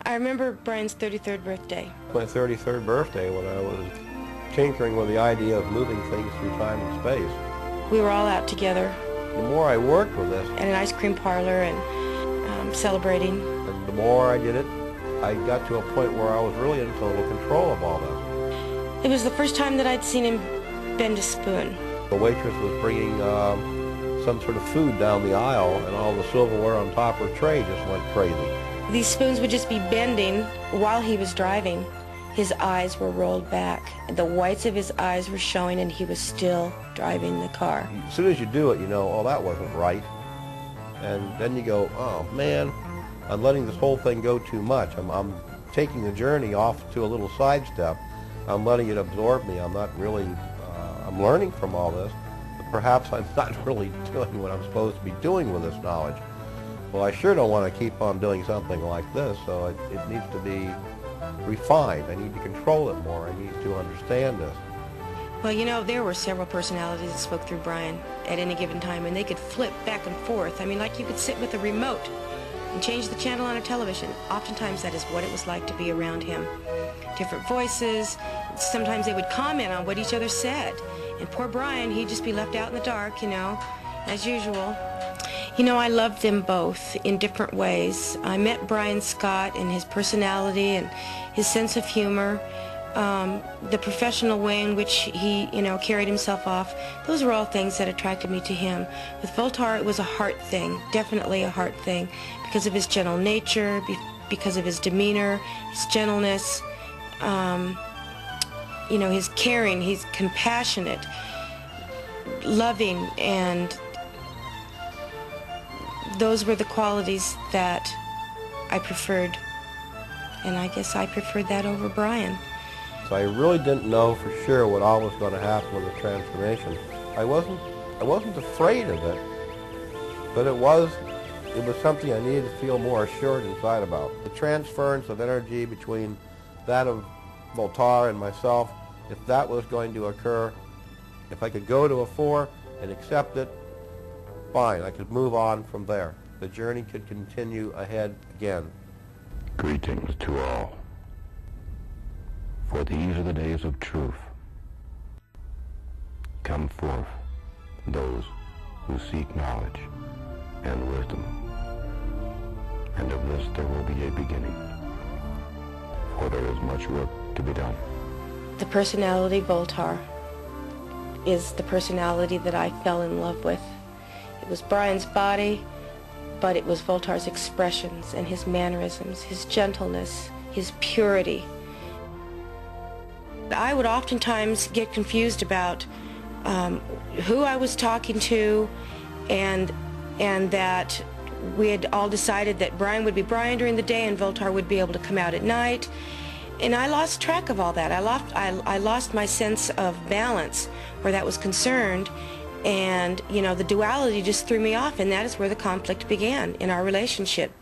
I remember Brian's 33rd birthday. My 33rd birthday, when I was tinkering with the idea of moving things through time and space. We were all out together. The more I worked with this, at an ice cream parlor and celebrating. and the more I did it, I got to a point where I was really in total control of all this. It was the first time that I'd seen him bend a spoon. The waitress was bringing some sort of food down the aisle, and all the silverware on top of her tray just went crazy. These spoons would just be bending while he was driving. His eyes were rolled back. The whites of his eyes were showing, and he was still driving the car. As soon as you do it, you know, oh, that wasn't right. And then you go, oh, man, I'm letting this whole thing go too much. I'm taking the journey off to a little sidestep. I'm letting it absorb me. I'm not really, I'm learning from all this. But perhaps I'm not really doing what I'm supposed to be doing with this knowledge. Well, I sure don't want to keep on doing something like this, so it needs to be refined. I need to control it more. I need to understand this. Well, you know, there were several personalities that spoke through Brian at any given time, and they could flip back and forth. I mean, like you could sit with a remote and change the channel on a television. Oftentimes that is what it was like to be around him. Different voices. Sometimes they would comment on what each other said. And poor Brian, he'd just be left out in the dark, you know, as usual. You know, I loved them both in different ways. I met Brian Scott and his personality and his sense of humor, the professional way in which he, you know, carried himself off. Those were all things that attracted me to him. With Voltar, it was a heart thing, definitely a heart thing, because of his gentle nature, because of his demeanor, his gentleness, you know, his caring, he's compassionate, loving, and those were the qualities that I preferred, and I guess I preferred that over Brian. So I really didn't know for sure what all was going to happen with the transformation. I wasn't afraid of it, but it was something I needed to feel more assured inside about. The transference of energy between that of Voltar and myself, if that was going to occur, if I could go to a 4 and accept it, fine, I could move on from there. The journey could continue ahead again. Greetings to all. For these are the days of truth. Come forth, those who seek knowledge and wisdom, and of this there will be a beginning, for there is much work to be done. The personality Voltar is the personality that I fell in love with. It was Brian's body, but it was Voltar's expressions and his mannerisms, his gentleness, his purity. I would oftentimes get confused about who I was talking to, and that we had all decided that Brian would be Brian during the day and Voltar would be able to come out at night. And I lost track of all that. I lost my sense of balance where that was concerned, and you know, the duality just threw me off, and that is where the conflict began in our relationship.